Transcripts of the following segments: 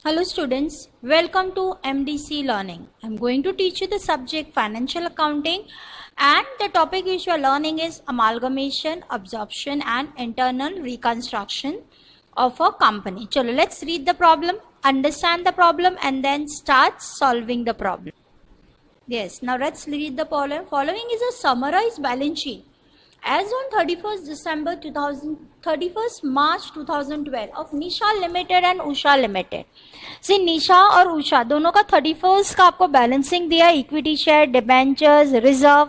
Hello students, welcome to MDC Learning. I'm going to teach you the subject financial accounting and the topic which you are learning is amalgamation, absorption and internal reconstruction of a company. Chalo, let's read the problem, understand the problem and then start solving the problem. Yes, now let's read the problem. Following is a summarized balance sheet as on 31st December 31st March 2012 of Nisha Limited and Usha Limited. See, निशा और उषा दोनों का 31st का आपको balancing दिया, equity share, debentures, reserve,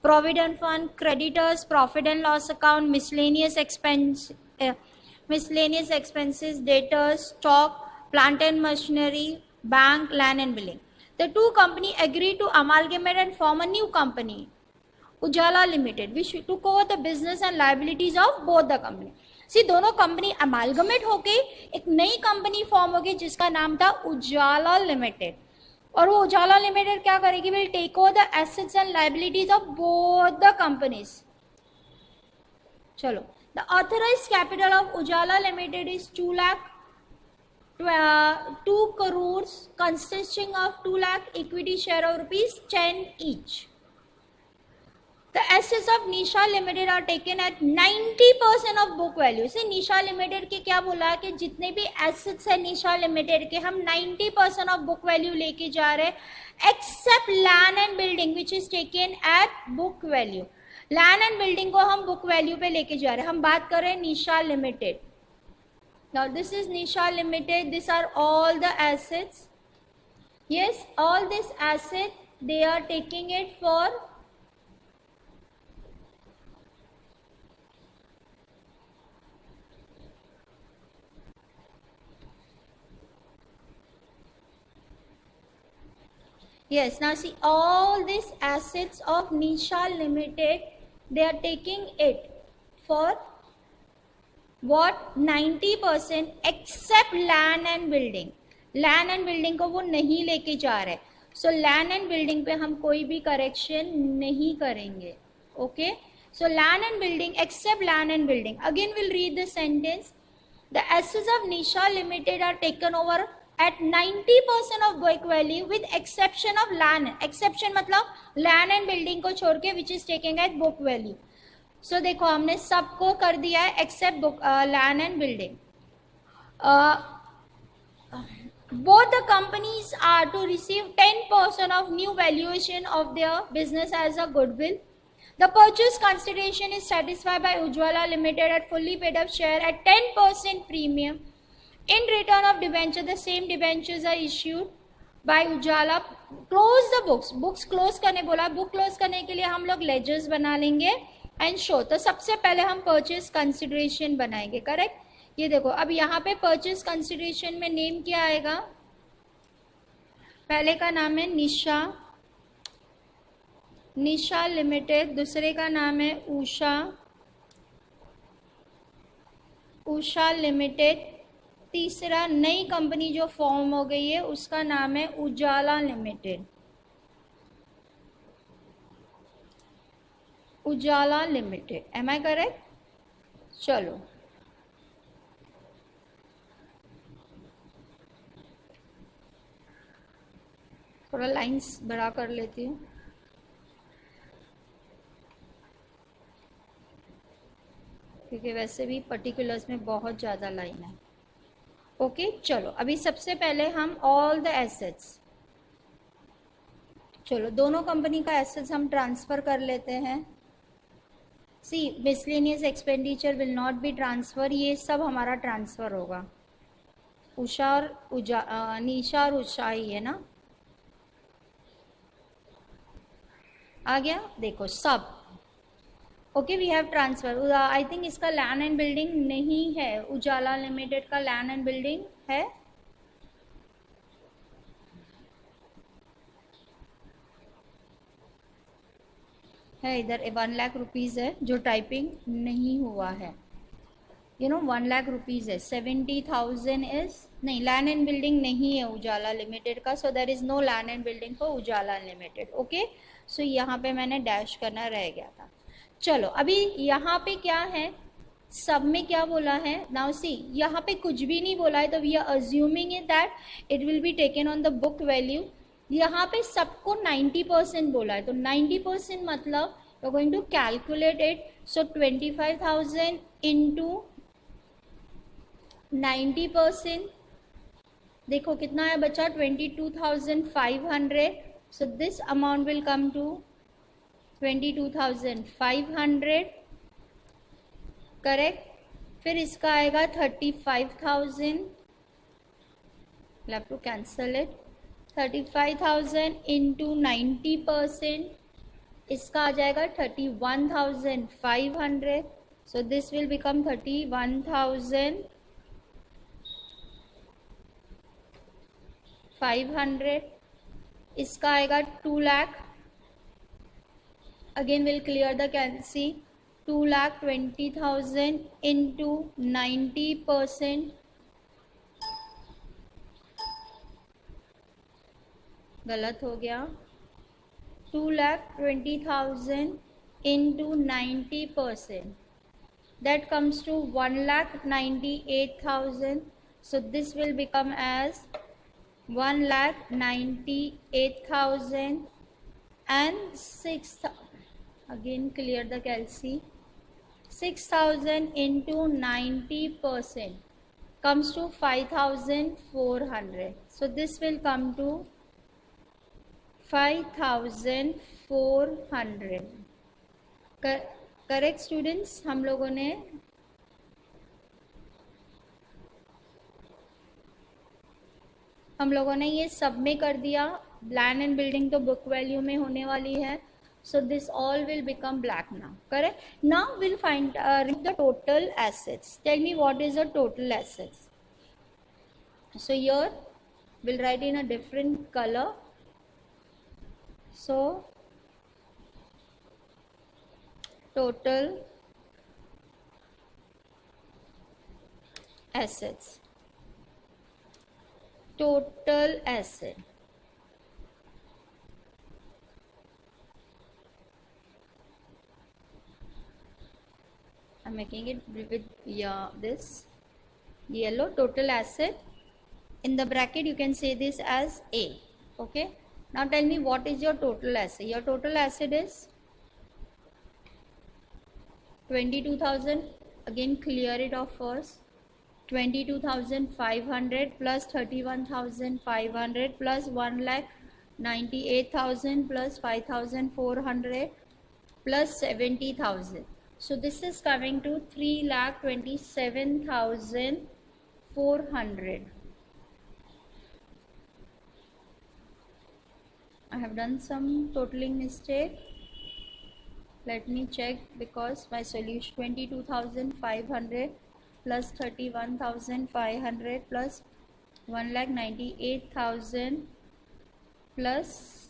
provident fund, creditors, profit and loss account, miscellaneous expenses, debtors, stock, plant and machinery, bank, land and billing. The two companies agreed to amalgamate and form a new company, Ujala Limited, which took over the business and liabilities of both the company. See, दोनों company amalgamate होके एक नई company form होगी जिसका नाम था उजाला limited. और वो उजाला लिमिटेड क्या करेगी? Will take over the assets and liabilities of both the companies. चलो, the authorised capital of Ujala limited is 2 crores consisting of 2 lakh equity share of rupees 10 each. The assets of Nisha Limited are taken at 90% of book value. से Nisha Limited के क्या बोला है कि जितने भी assets है Nisha Limited के हम 90% of book value लेके जा रहे हैं except land and building which is taken at book value. Land and building को हम book value पे लेके जा रहे हैं. हम बात कर रहे हैं Nisha Limited. Now this is Nisha Limited. These are all the assets. Yes, all this asset they are taking it for yes. Now see, all these assets of Nisha Limited they are taking it for what? 90% except land and building. Land and building को वो नहीं लेके जा रहे. सो land and building पे हम कोई भी करेक्शन नहीं करेंगे. Okay, so land and building except land and building. Again will read the sentence. The assets of Nisha limited are taken over at 90% of book value with exception of land. Exception मतलब land and building को छोड़ के which is taking at book value. So देखो हमने सबको कर दिया है except book land and building. Both the companies are to receive 10% of new valuation of their business as a goodwill. The purchase consideration is satisfied by Ujjwala Limited at fully paid up share at 10% premium. In return of debenture, the same debentures are issued by Ujjwala. Close the books. Books close करने बोला. Book close करने के लिए हम लोग ledgers बना लेंगे and show. तो सबसे पहले हम purchase consideration बनाएंगे. करेक्ट. ये देखो, अब यहाँ पे परचेज कंसिडरेशन में नेम क्या आएगा? पहले का नाम है निशा लिमिटेड, दूसरे का नाम है उषा लिमिटेड, तीसरा नई कंपनी जो फॉर्म हो गई है उसका नाम है Ujala limited. Ujala limited, am I correct? चलो, थोड़ा लाइंस बड़ा कर लेती हूँ. क्योंकि वैसे भी पर्टिकुलर्स में बहुत ज़्यादा लाइन है. ओके, चलो अभी सबसे पहले हम ऑल द एसेट्स, चलो दोनों कंपनी का एसेट्स हम ट्रांसफ़र कर लेते हैं. See, miscellaneous expenditure will not be transfer. ये सब हमारा ट्रांसफ़र होगा. उषा और निशा और उषा ही है ना. आ गया, देखो सब. Okay, we have transfer. I think इसका लैंड एंड बिल्डिंग नहीं है. उजाला लिमिटेड का लैंड एंड बिल्डिंग है इधर 1 लाख रुपीज़ है जो टाइपिंग नहीं हुआ है. 1 लाख रुपीज़ है. 70,000 इज नहीं, लैंड एंड बिल्डिंग नहीं है उजाला लिमिटेड का. So there is no land and building for Ujala limited. Okay, so यहाँ पे मैंने डैश करना रह गया था. चलो अभी यहाँ पे क्या है? सब में क्या बोला है, नाउ सी यहाँ पे कुछ भी नहीं बोला है, तो we are assuming it that it will be taken on the book value. यहाँ पे सबको 90% बोला है, तो 90% मतलब we are going to calculate it. So 25,000 into 90%, देखो कितना है बचा, 22,500। So this amount will come to 22,500, correct. फिर इसका आएगा 35,000, have to cancel it, 35,000 into 90%, इसका आ जाएगा 31,500। So this will become 31,500। इसका आएगा 2 lakh, again will clear the कैंसी, 2,20,000 इंटू 90%, गलत हो गया, 2,20,000 into 90%, that comes to 1,98,000. So this will become as 1,98,000 and 6,000. Again clear the calci. 6,000 into 90% comes to 5,400. So this will come to 5,400. Correct students, हम लोगों ने ये सब में कर दिया। लैंड एंड बिल्डिंग तो बुक वैल्यू में होने वाली है, so this all will become black now, correct. Now will find the total assets. Tell me what is the total assets. So here will write in a different colour. So total assets, total asset, I'm making it with this yellow, total asset. In the bracket you can say this as A. Okay, now tell me what is your total asset. Your total asset is 22,000, again clear it off first, 22,500 plus 31,500 plus 1,98,000 plus 5,400 plus 70,000. So this is coming to 3,27,400. I have done some totaling mistake. Let me check, because my solution 22,500 plus 31,500 plus 1,98,000 plus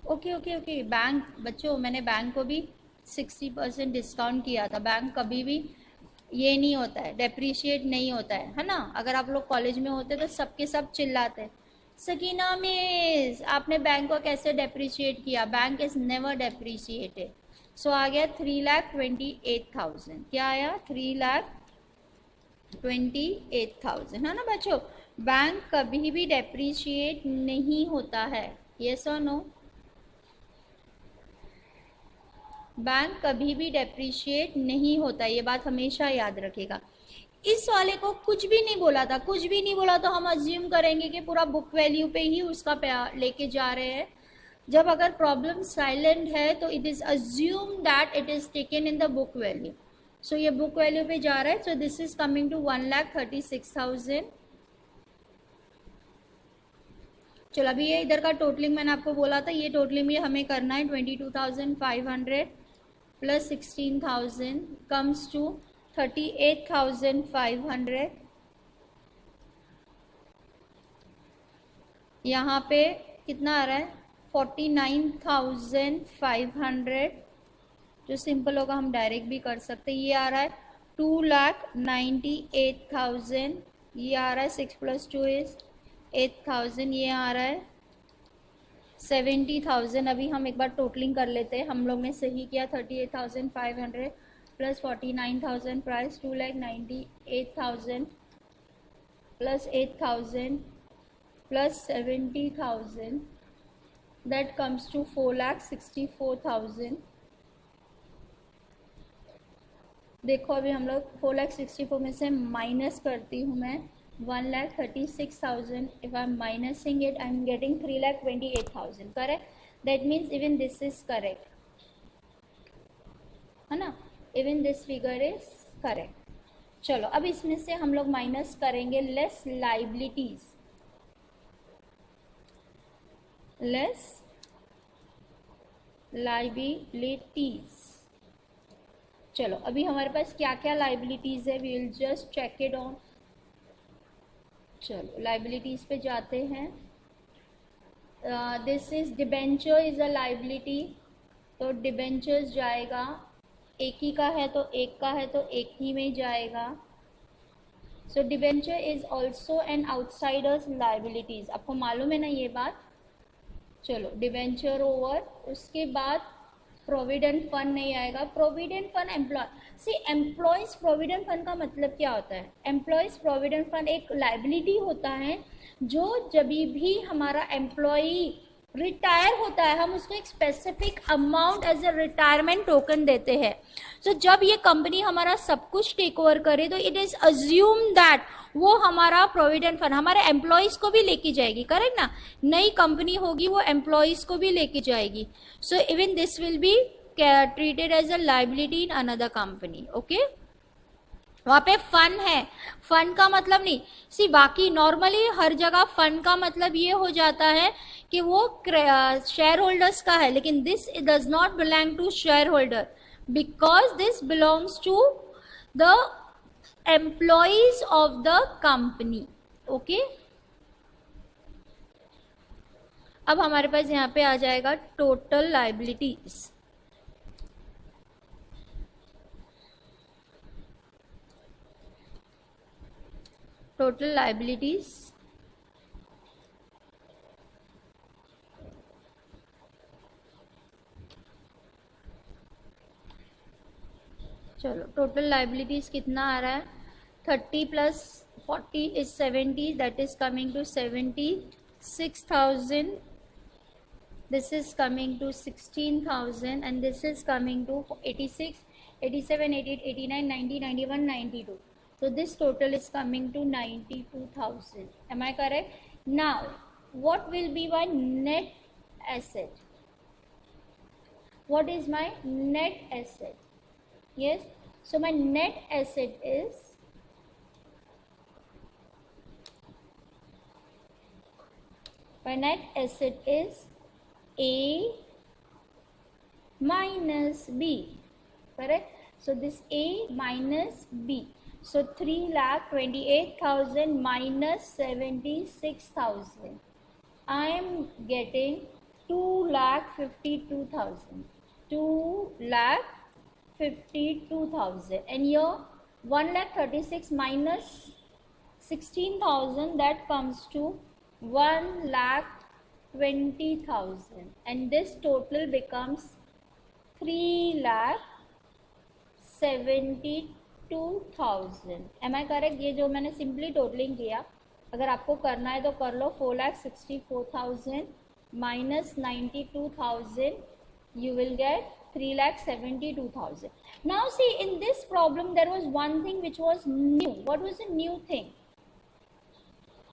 okay bank, बच्चों मैंने bank को भी 60% discount किया था। Bank कभी भी ये नहीं होता है, डेप्रीशिएट नहीं होता है ना। अगर आप लोग कॉलेज में होते तो सबके सब चिल्लाते हैं, सकीना मिस आपने बैंक को कैसे डेप्रीशिएट किया। Bank is never depreciated. So आ गया 3,28,000। क्या आया, 3,28,000, है ना बच्चों। बैंक कभी भी डेप्रीशिएट नहीं होता है, यस और नो। बैंक कभी भी डेप्रीशिएट नहीं होता, ये बात हमेशा याद रखेगा। इस वाले को कुछ भी नहीं बोला था, कुछ भी नहीं बोला, तो हम अज्यूम करेंगे कि पूरा बुक वैल्यू पे ही उसका लेके जा रहे हैं। जब अगर प्रॉब्लम साइलेंट है तो it is assume that it is taken in the book value. So ये बुक वैल्यू पे जा रहा है, so this is coming to 1,36,000। चलो अभी ये इधर का टोटलिंग मैंने आपको बोला था, ये टोटलिंग भी हमें करना है। 22,500 प्लस 16,000 कम्स टू 38,500। यहाँ पे कितना आ रहा है, 49,500। जो सिंपल होगा हम डायरेक्ट भी कर सकते हैं। ये आ रहा है 2,98,000। ये आ रहा है 6 + 2 = 8,000। ये आ रहा है 70,000। अभी हम एक बार टोटलिंग कर लेते हैं। हम लोग ने सही किया 38,500 plus 49,000 price, 2,98,000 plus 8,000 plus 70,000, that comes to 4,64,000. देखो अभी हम लोग 4,64 में से माइनस करती हूँ मैं 1,36,000. if I'm minusing it, I'm getting 3,28,000. correct? that means even this is correct, है ना? even this figure is correct. चलो अब इसमें से हम लोग माइनस करेंगे लेस लाइबिलिटीज. Less liabilities. चलो अभी हमारे पास क्या क्या लाइबिलिटीज है, we will just check it on. चलो लाइबिलिटीज पे जाते हैं. This is debenture is a liability, तो डिबेंचर्स जाएगा, एक ही का है तो एक का है तो एक ही में जाएगा. सो debenture is also an outsiders liabilities. आपको मालूम है ना ये बात. चलो डिबेंचर ओवर. उसके बाद प्रोविडेंट फंड नहीं आएगा. प्रोविडेंट फंड एम्प्लॉय, सी एम्प्लॉयज प्रोविडेंट फंड का मतलब क्या होता है? एम्प्लॉयज प्रोविडेंट फंड एक लाइबिलिटी होता है जो जब भी हमारा एम्प्लॉई रिटायर होता है हम उसको एक specific amount as a retirement token देते हैं. सो जब ये कंपनी हमारा सब कुछ टेक ओवर करे तो इट इज अज्यूम दैट वो हमारा प्रोविडेंट फंड हमारे एम्प्लॉयज को भी लेके जाएगी. करेक्ट ना? नई कंपनी होगी वो एम्प्लॉयज को भी लेके जाएगी. So even this will be treated as a liability in another company. Okay, वहां पे फंड है. फंड का मतलब नहीं, सी बाकी नॉर्मली हर जगह फंड का मतलब ये हो जाता है कि वो शेयर होल्डर्स का है, लेकिन this does not belong to share holder because this belongs to the employees of the company. Okay, अब हमारे पास यहाँ पे आ जाएगा टोटल लाइबिलिटीज. टोटल लाइबिलिटीज चलो टोटल लाइबिलिटीज कितना आ रहा है? 30 plus 40 is 70, that is coming to 76,000. This is coming to 16,000 and this is coming to 86, 87, 88, 89, 90, 91, 92. So this total is coming to 92,000. Am I correct? Now, what will be my net asset? What is my net asset? Yes. So my net asset is A minus B. Correct? So this A minus B. So 3,28,000 minus 76,000. I am getting 2,52,000. 2,52,000. And here 1,36,000 minus 16,000, that comes to 1,20,000. And this total becomes 3,72,000. Am I correct? ये जो मैंने simply totalling किया, अगर आपको करना है तो कर लो. 4,64,000 minus 92,000, you will get 3,72,000. Now see, in this problem there was one thing which was new. What was the new thing?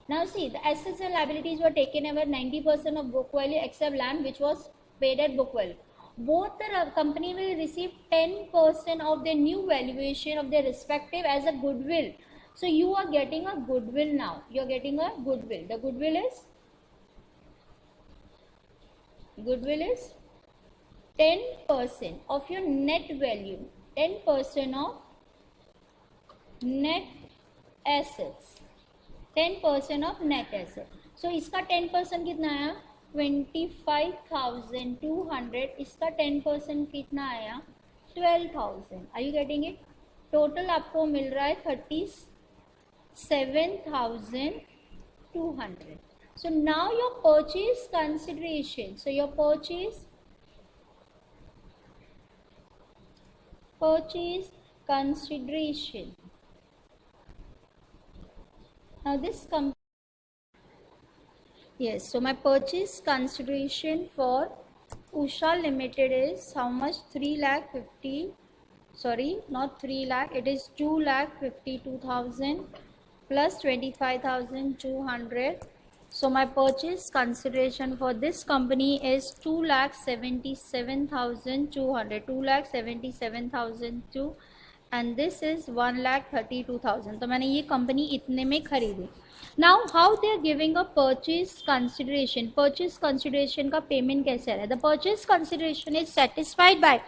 Now see, the assets and liabilities were taken over 90% of book value except land which was paid at book value. Both the company will receive 10% of their new valuation of their respective as a goodwill. So you are getting a goodwill now. You are getting a goodwill. The goodwill is 10% of your net value. 10% of net assets. 10% of net asset. So इसका 10% कितना आया? 25,200. इसका 10% कितना आया? 12,000. Are you getting it? Total आपको मिल रहा है 37,200. So now your purchase consideration. So your purchase purchase consideration. Now this yes, so my purchase consideration for Usha Limited is how much? 3 lakh 50, sorry, not 3 lakh, it is 2 lakh 52,000 plus 25,200. So my purchase consideration for this company is 2,77,200, 2,77,200 and this is 1,32,000. तो मैंने ये company इतने में खरीदी. Now how they are giving a purchase consideration? Purchase consideration का payment कैसे आ रहा है? The purchase consideration is satisfied by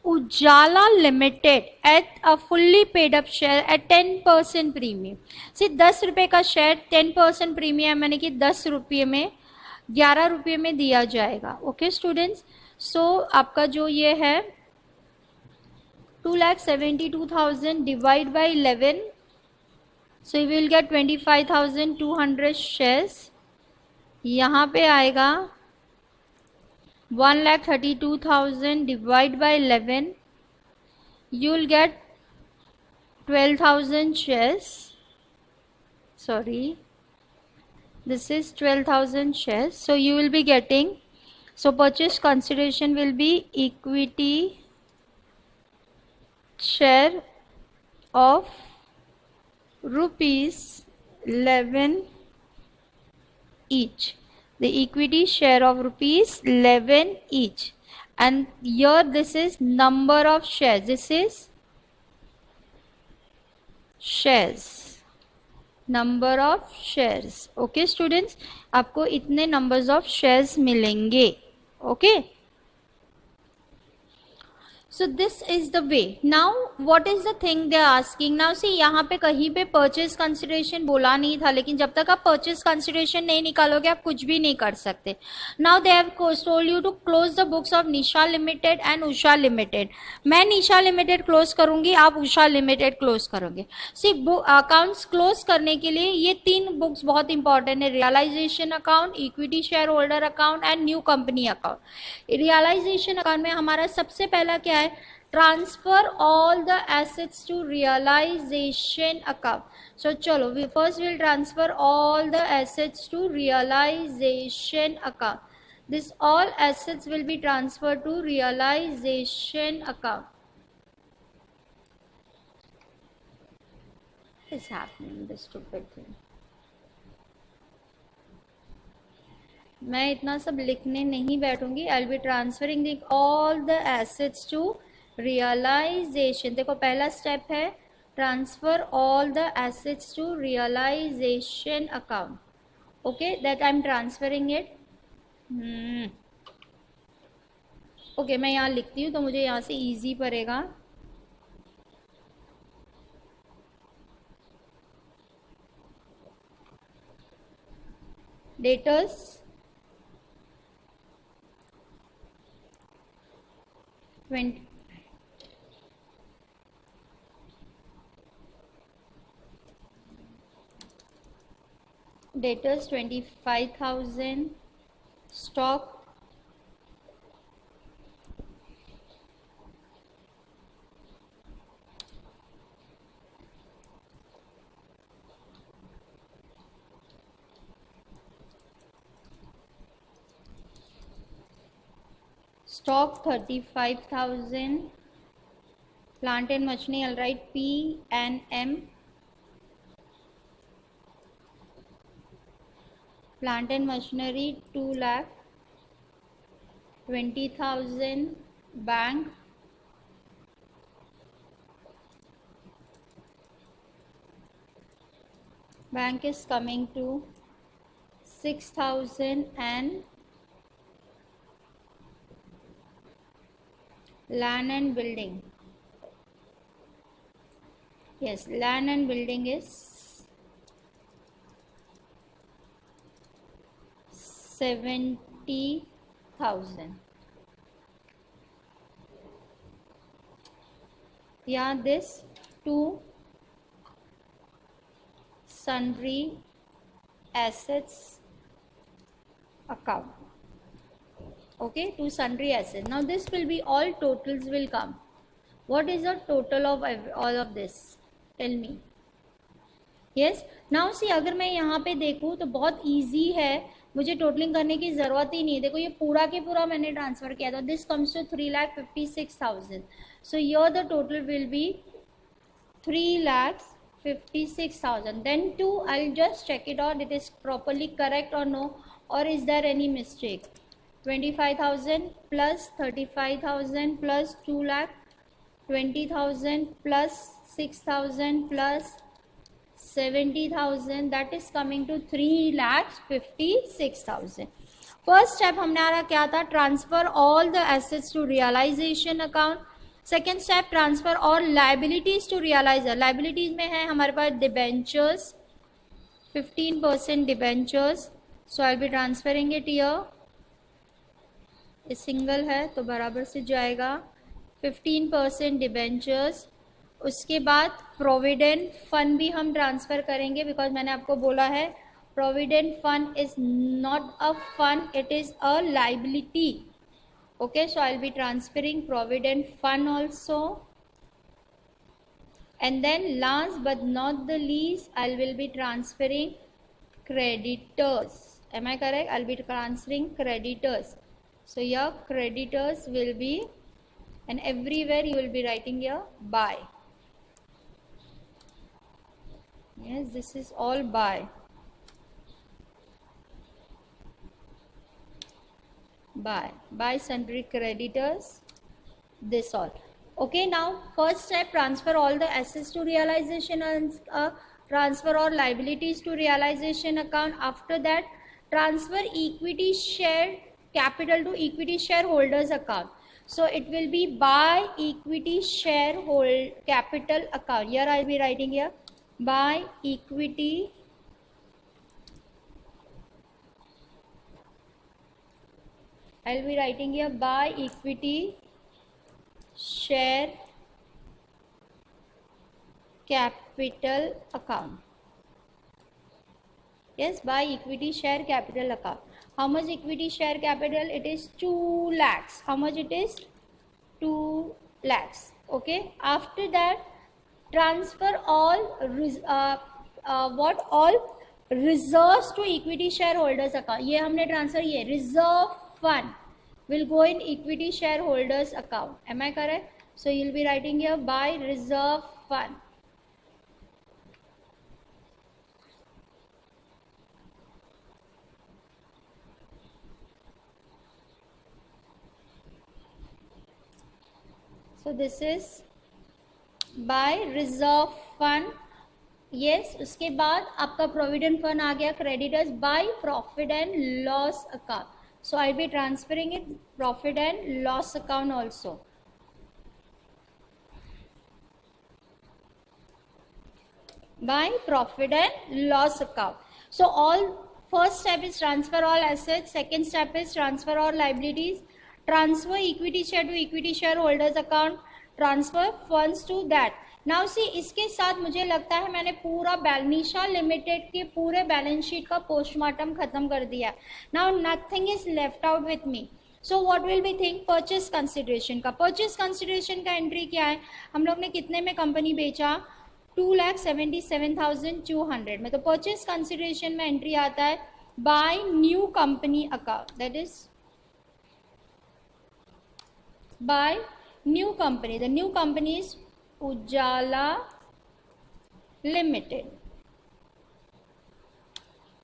Ujala Limited at a fully paid up share at 10% premium. See 10 रुपए का शेयर 10% प्रीमियम यानी कि 10 रुपये में 11 रुपये में दिया जाएगा. ओके स्टूडेंट्स, सो आपका जो ये है 2,72,000 divide by 11, so you will get 25,200 shares. यहाँ पे आएगा 1,32,000 divide by 11, you will get 12,000 shares. Sorry, this is 12,000 shares. So you will be getting, so purchase consideration will be equity share of rupees 11 each. The equity share of rupees 11 each, and here this is number of shares. This is shares, number of shares. Okay students, आपको इतने numbers of shares मिलेंगे. Okay, so this is the way. Now what is the thing they are asking? Now see यहाँ पे कहीं पे purchase consideration बोला नहीं था, लेकिन जब तक आप purchase consideration नहीं निकालोगे आप कुछ भी नहीं कर सकते. Now they have told you to close the books of Nisha Limited and Usha Limited. मैं Nisha Limited close करूंगी, आप Usha Limited close करोगे. See accounts close करने के लिए ये 3 books बहुत important है. Realization account, equity shareholder account and new company account. Realization account में हमारा सबसे पहला क्या है? Transfer all the assets to realization account. So चलो we first will transfer all the assets to realization account. This all assets will be transferred to realization account. What is happening? This stupid thing. मैं इतना सब लिखने नहीं बैठूंगी. I'll be transferring the all the assets to realization. देखो पहला step है transfer all the assets to realization account. Okay, that I'm transferring it. Okay, मैं यहाँ लिखती हूँ तो मुझे यहाँ से easy पड़ेगा. Debtors 20, debtors 25,000, stock 35,000, plant and machinery, I'll write P and M, plant and machinery 2,20,000, bank is coming to 6,000 and land and building. Yes, land and building is 70,000. Yeah, this to sundry assets account. Okay, to sundry assets. Now this will be all totals will come. What is the total of all of this? Tell me. Yes now see, अगर मैं यहाँ पे देखूँ तो बहुत easy है, मुझे totalling करने की ज़रूरत ही नहीं है. देखो ये पूरा के पूरा मैंने ट्रांसफ़र किया था. This comes to 3,56,000. So your the total will be 3,56,000. Then too, I'll just check it out. It is properly correct or no, or is there any mistake? 25,000 plus 35,000 plus 2 lakh, 20,000 plus 6,000 plus 70,000. That is coming to 3,56,000. First step हमने आ रहा क्या था? Transfer all the assets to realisation account. Second step transfer all liabilities to realiser. Liabilities में है हमारे पास debentures, 15% debentures. So I be transferring it here. ये सिंगल है तो बराबर से जाएगा. 15% डिबेंचर्स. उसके बाद प्रोविडेंट फंड भी हम ट्रांसफ़र करेंगे, बिकॉज मैंने आपको बोला है provident fund is not a fund, it is a liability. okay, so I'll be transferring provident fund also. And then last but not the least, I will be transferring creditors. Am I correct? I'll be transferring creditors. So your creditors will be, and everywhere you will be writing here buy. Yes, this is all buy. Buy sundry creditors, this all. Okay, now first step, transfer all the assets to realization and transfer all liabilities to realization account. After that, transfer equity share capital to equity shareholders account. So it will be buy equity sharehold capital account. Here I'll be writing here buy equity I'll be writing here buy equity share capital account. Yes, buy equity share capital account. How much equity share capital? It is 2 lakhs. How much it is? 2 lakhs. Okay. After that, transfer all all reserves to equity shareholders account. ये हमने transfer ये reserve fund will go in equity shareholders account. Am I correct? So you'll be writing here buy reserve fund. So this is by reserve fund. Yes, उसके बाद आपका provident fund आ गया. Creditors by profit and loss account. So I be transferring it profit and loss account also. By profit and loss account. So all first step is transfer all assets. Second step is transfer all liabilities. Transfer equity share to equity shareholders account. Transfer funds to that. Now see, इसके साथ मुझे लगता है मैंने पूरा निशा limited के पूरे balance sheet का पोस्टमार्टम खत्म कर दिया. Now nothing is left out with me. So what will be think purchase consideration का. परचेज कंसिडरेशन का एंट्री क्या है? हम लोग ने कितने में कंपनी बेचा? 2,77,200 में. तो परचेज कंसिडरेशन में एंट्री आता है by new company account. That is by new company. The new company is Ujala Limited.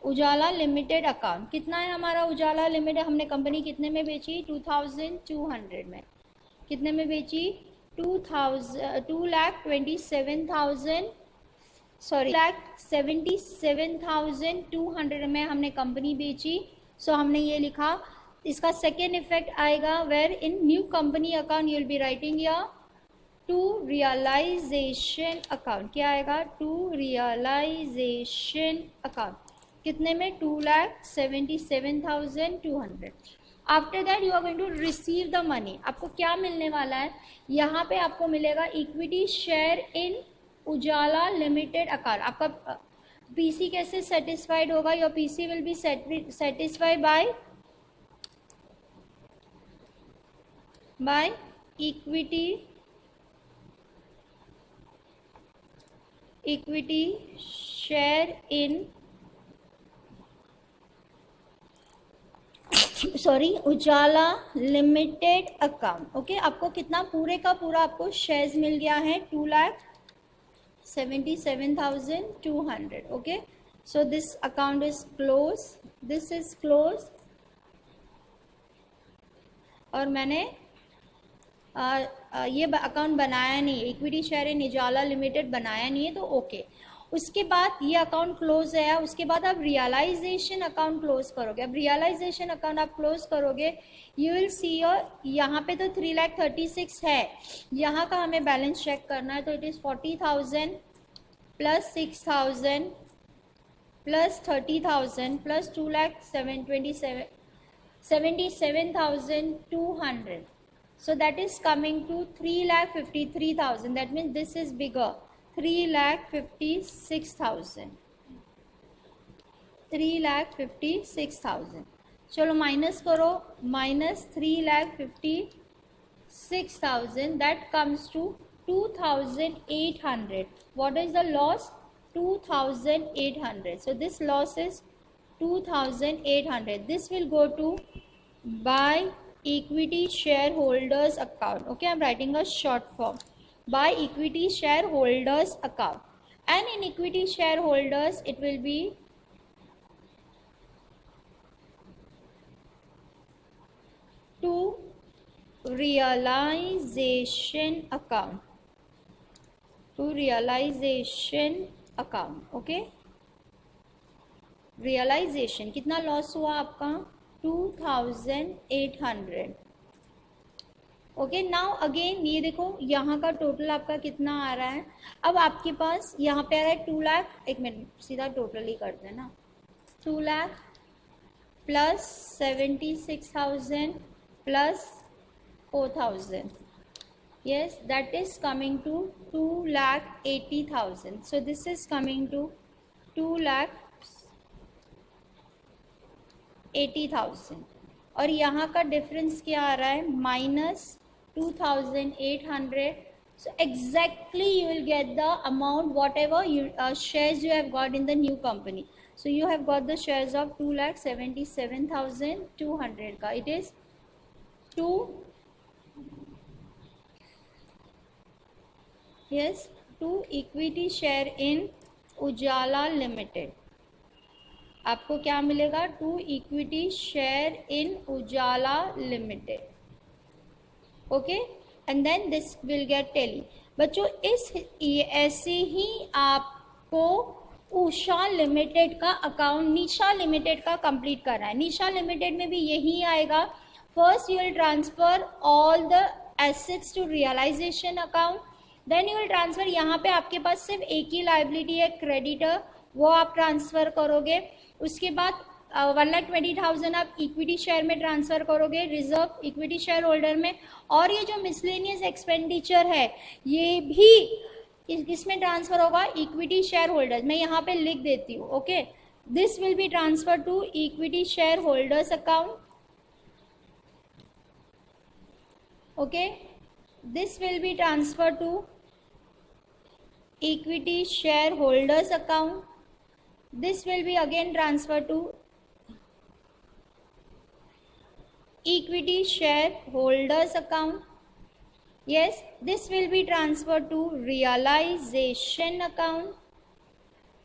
Ujala limited account कितना है हमारा? उजाला लिमिटेड हमने कंपनी कितने में बेची? 2,200 में. कितने में बेची? 2,27,000 सॉरी 2,77,200 में हमने कंपनी बेची. सो हमने ये लिखा. इसका सेकेंड इफेक्ट आएगा where in new company account you will be writing या टू रियलाइजेशन अकाउंट. क्या आएगा? To realisation account. कितने में? 2,77,200. After that you are going to receive the money. आपको क्या मिलने वाला है? यहाँ पे आपको मिलेगा equity share in Ujala limited account. आपका पीसी कैसे सेटिस्फाइड होगा? Your PC will be satisfied by equity equity share in Ujala limited account. Okay, आपको कितना पूरे का पूरा आपको शेयर्स मिल गया है 2,77,200। Okay, so this account is close, this is close. और मैंने ये अकाउंट बनाया नहीं, equity share in Ujala limited बनाया नहीं है, तो ओके। उसके बाद ये अकाउंट क्लोज है, उसके बाद आप रियलाइजेशन अकाउंट क्लोज करोगे। अब रियलाइजेशन अकाउंट आप क्लोज करोगे, यू विल सी योर, यहाँ पे तो 3,36,000 है, यहाँ का हमें बैलेंस चेक करना है, तो it is 40,000 plus 6,000 plus 30,000 plus 2,77,200. So that is coming to 3,53,000. That means this is bigger. 3,56,000. 3,56,000. चलो माइनस करो, minus 3,56,000. That comes to 2,800. What is the loss? 2,800. So this loss is 2,800. This will go to by equity shareholders account. Okay, I'm writing a short form, by equity shareholders account, and in equity shareholders it will be to realization account, to realization account. Okay, realization कितना loss हुआ आपका? 2,800. Okay, now again ये देखो यहाँ का total आपका कितना आ रहा है। अब आपके पास यहाँ पे आ रहा है 2 लाख, एक मिनट सीधा टोटल ही करते हैं ना, 2 lakh plus 76,000 plus 4,000, yes, that is coming to 2,80,000. So this is coming to 2,80,000. और यहाँ का डिफरेंस क्या आ रहा है? Minus 2,800. So exactly you will get the amount whatever you shares you have got in the new company. So you have got the shares of 2,77,200 का, it is 2, yes, 2 equity share in Ujala limited. आपको क्या मिलेगा? 2 equity share in Ujala limited. Okay, and then this will get tally. बच्चों इस ऐसे ही आपको Usha limited का अकाउंट निशा लिमिटेड का कंप्लीट करना है। निशा लिमिटेड में भी यही आएगा। First you will transfer all the assets to realisation account, then you will transfer, यहाँ पे आपके पास सिर्फ एक ही लाइबिलिटी है क्रेडिटर, वो आप ट्रांसफर करोगे। उसके बाद 1,20,000 आप इक्विटी शेयर में ट्रांसफर करोगे, रिजर्व इक्विटी शेयर होल्डर में। और ये जो मिसलेनियस एक्सपेंडिचर है ये भी इसमें ट्रांसफर होगा इक्विटी शेयर होल्डर्स। मैं यहाँ पे लिख देती हूँ। Okay, this will be transfer to equity share holders account. Okay, this will be transfer to equity shareholders account. This will be again transferred to equity shareholders account. Yes, this will be transferred to realization account.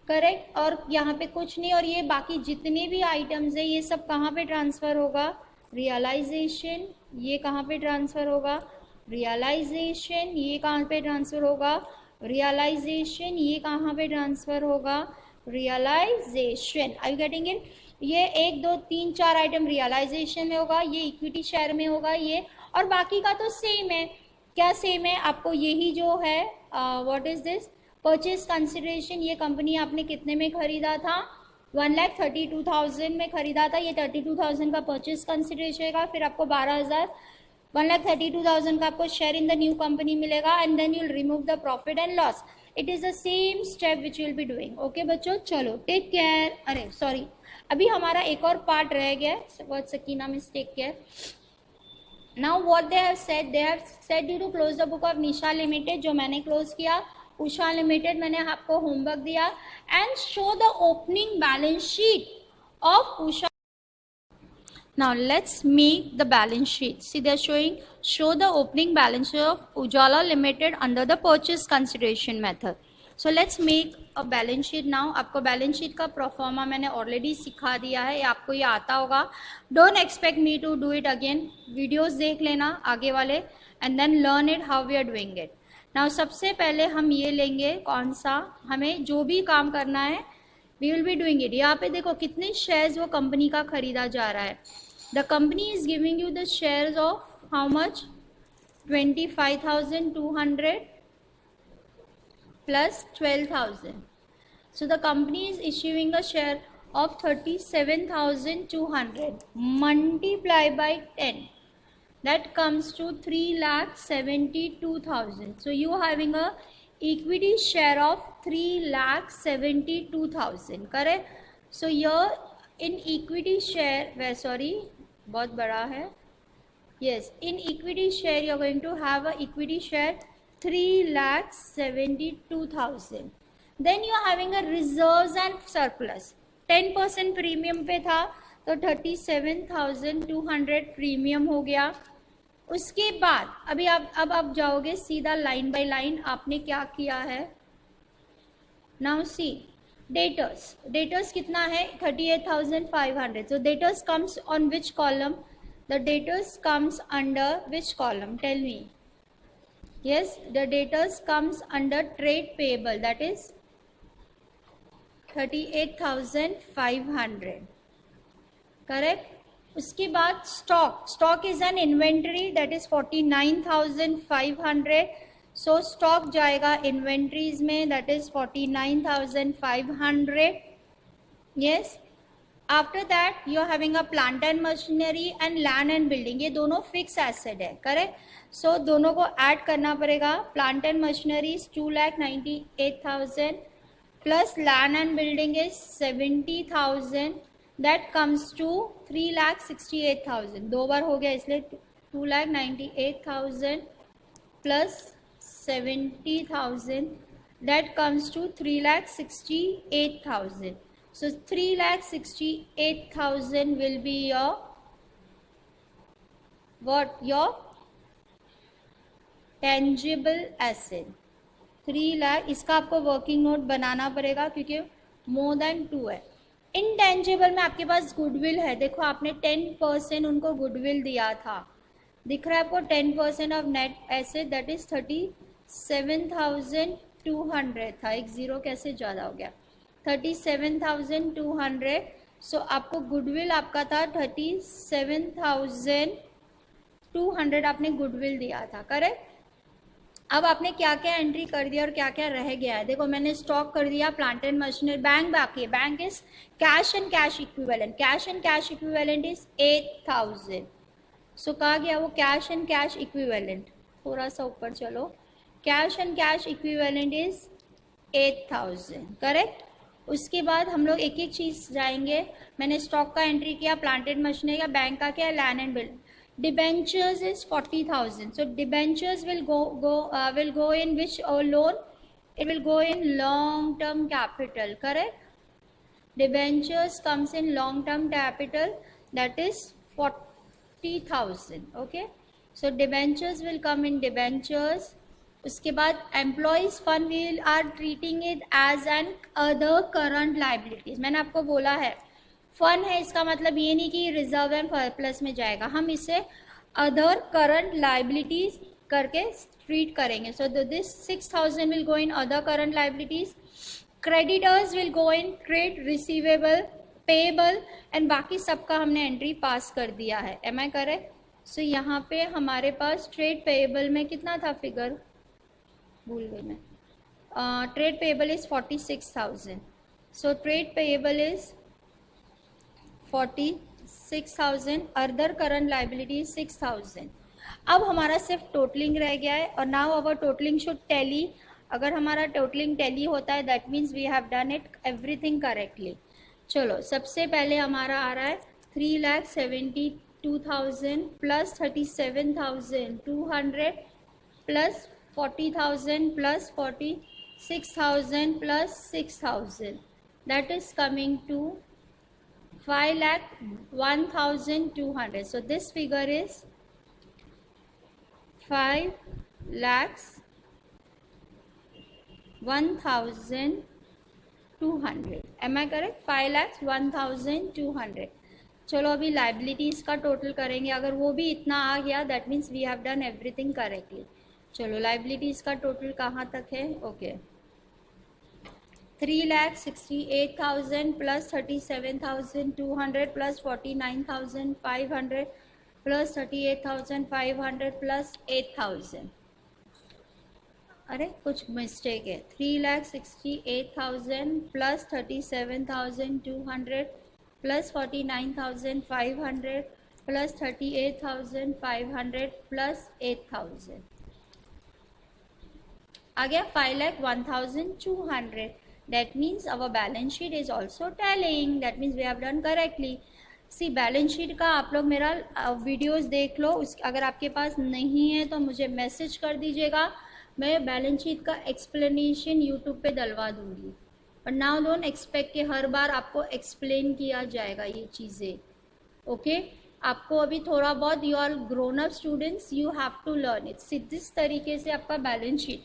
Correct. और यहाँ पे कुछ नहीं, और ये बाकी जितने भी आइटम्स है ये सब कहाँ पे ट्रांसफर होगा? रियलाइजेशन। ये कहाँ पे ट्रांसफर होगा? रियलाइजेशन। ये कहाँ पे ट्रांसफर होगा? रियलाइजेशन। ये कहाँ पे ट्रांसफर होगा? Realisation. Are you getting it? ये 1 2 3 4 आइटम रियलाइजेशन में होगा, ये इक्विटी शेयर में होगा, ये, और बाकी का तो सेम है। क्या सेम है? आपको यही जो है what is this purchase consideration, ये कंपनी आपने कितने में खरीदा था? 1,32,000 में खरीदा था। ये 32,000 का परचेज कंसिडरेशन का, फिर आपको 12,000 1,32,000 का आपको share in the new company मिलेगा, and then you will remove the profit and loss. It is the same step which will be doing. Okay बच्चों, चलो टेक केयर। अरे सॉरी, अभी हमारा एक और पार्ट रह गया। What Sakina miss, take care. Now what they have said due to close the book of Nisha limited, जो मैंने क्लोज किया, उषा लिमिटेड मैंने आपको होमवर्क दिया. And show the opening balance sheet of Usha. Now let's make the balance sheet. See, they are showing, show the opening balance sheet of Ujala Limited under the purchase consideration method. So let's make a balance sheet now. आपको balance sheet का proforma मैंने already सिखा दिया है, आपको ये आता होगा. Don't expect me to do it again. Videos देख लेना आगे वाले and then learn it how we are doing it. Now सबसे पहले हम ये लेंगे कौन सा, हमें जो भी काम करना है we will be doing it. यहाँ पे देखो कितने shares वो कंपनी का खरीदा जा रहा है. The company is giving you the shares of how much? 25,200 plus 12,000. So the company is issuing a share of 37,200 multiplied by 10. That comes to 3,72,000. So you are having a equity share of 3,72,000. Correct? So here in equity share, बहुत बड़ा है. Yes, in equity share you are going to have a equity share 3,72,000. Then you are having a reserves and surplus. 10% premium पे था तो 37,200 premium हो गया. उसके बाद अभी अब आप जाओगे सीधा लाइन बाय लाइन. आपने क्या किया है? नाउ सी डेटर्स कितना है? 38,500. So debtors comes on which column? The debtors comes under which column? Tell me. Yes, the debtors comes under trade payable, that is 38,500. Correct? उसके बाद stock is an inventory, that is 49,500. So stock जाएगा inventories में, that is 49,500. Yes. After that you are having a plant and machinery and land and building. ये दोनों fixed asset है. Correct? So दोनों को add करना पड़ेगा. Plant and machinery is 2,98,000 plus land and building is 70,000. That comes to 3,68,000. दो बार हो गया इसलिए 2,98,000 plus 70,000. That comes to 3,68,000. So 3,68,000 will be your what? Your tangible asset. 3 lakh. इसका आपको वर्किंग नोट बनाना पड़ेगा क्योंकि मोर देन 2 है. इनटेंजिबल में आपके पास गुडविल है. देखो आपने 10% उनको गुडविल दिया था. दिख रहा है आपको 10% of net asset, that is 37,200 था. एक जीरो कैसे ज़्यादा हो गया? 37,200. सो आपको गुडविल आपका था 37,200 आपने गुडविल दिया था. करेक्ट? अब आपने क्या क्या एंट्री कर दिया और क्या क्या रह गया है? देखो मैंने स्टॉक कर दिया, प्लांट एंड मशीनरी. बैंक बाकी है. Bank is cash and cash equivalent. Cash and cash equivalent is 8,000. सो कहा गया वो कैश एंड कैश इक्विवेलेंट. थोड़ा सा ऊपर चलो. Cash and cash equivalent is 8,000. Correct? उसके बाद हम लोग एक एक चीज़ जाएंगे. मैंने स्टॉक का एंट्री किया, प्लांट एंड मशीनरी का, बैंक का क्या, land and build. Debentures is 40,000. So debentures will go in which loan? It will go in long term capital. Correct? Debentures comes in long term capital, that is 40,000. Okay? So debentures will come in debentures. उसके बाद employees fund we are treating it as an other current liabilities. मैंने आपको बोला है fun है, इसका मतलब ये नहीं कि रिजर्व एंड सरप्लस में जाएगा. हम इसे अदर करंट लाइबिलिटीज करके ट्रीट करेंगे. So this 6,000 will go in other current liabilities. Creditors will go in trade receivable, payable and बाकी सबका हमने एंट्री पास कर दिया है. M I correct? सो यहाँ पे हमारे पास ट्रेड पेएबल में कितना था फिगर, भूल गई मैं. Trade payable is 46,000. So trade payable is 46,000. Other current liability 6,000. अब हमारा सिर्फ टोटलिंग रह गया है और now our totalling should tally. अगर हमारा टोटलिंग टैली होता है that means we have done it everything correctly. चलो सबसे पहले हमारा आ रहा है 3,72,000 plus 37,200 plus 40,000 plus 40 6,000 plus 6,000, that is coming to 5,01,200. So this figure is 5,01,200. Am I correct? 5,01,200. चलो अभी लाइबिलिटीज का टोटल करेंगे. अगर वो भी इतना आ गया that means we have done everything correctly. चलो लाइबिलिटीज का टोटल कहाँ तक है? Okay 3,68,000 plus 37,200 plus 49,500 plus 38,500 plus 8,000. अरे कुछ मिस्टेक है. 3,68,000 plus 37,200 plus 49,500 plus 38,500 plus 8,000 आ गया 5,01,200. That means our balance sheet is also tallying. That means we have done correctly. See balance sheet का आप लोग मेरा वीडियोस देख लो. अगर आपके पास नहीं है तो मुझे मैसेज कर दीजिएगा. मैं बैलेंस शीट का एक्सप्लेनेशन यूट्यूब पे डलवा दूंगी. बट नाउ डोंट एक्सपेक्ट कि हर बार आपको एक्सप्लेन किया जाएगा ये चीज़ें. ओके आपको अभी थोड़ा बहुत, you are grown up students, you have to learn it. इस तरीके से आपका बैलेंस शीट.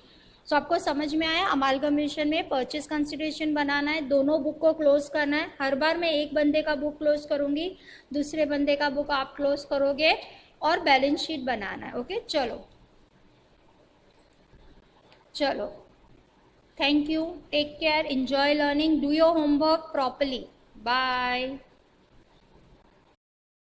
सो आपको समझ में आया. अमालगमेशन में परचेज कंसिडरेशन बनाना है, दोनों बुक को क्लोज करना है. हर बार मैं एक बंदे का बुक क्लोज करूंगी, दूसरे बंदे का बुक आप क्लोज करोगे और बैलेंस शीट बनाना है. ओके चलो चलो thank you, take care, enjoy learning, do your homework properly. Bye.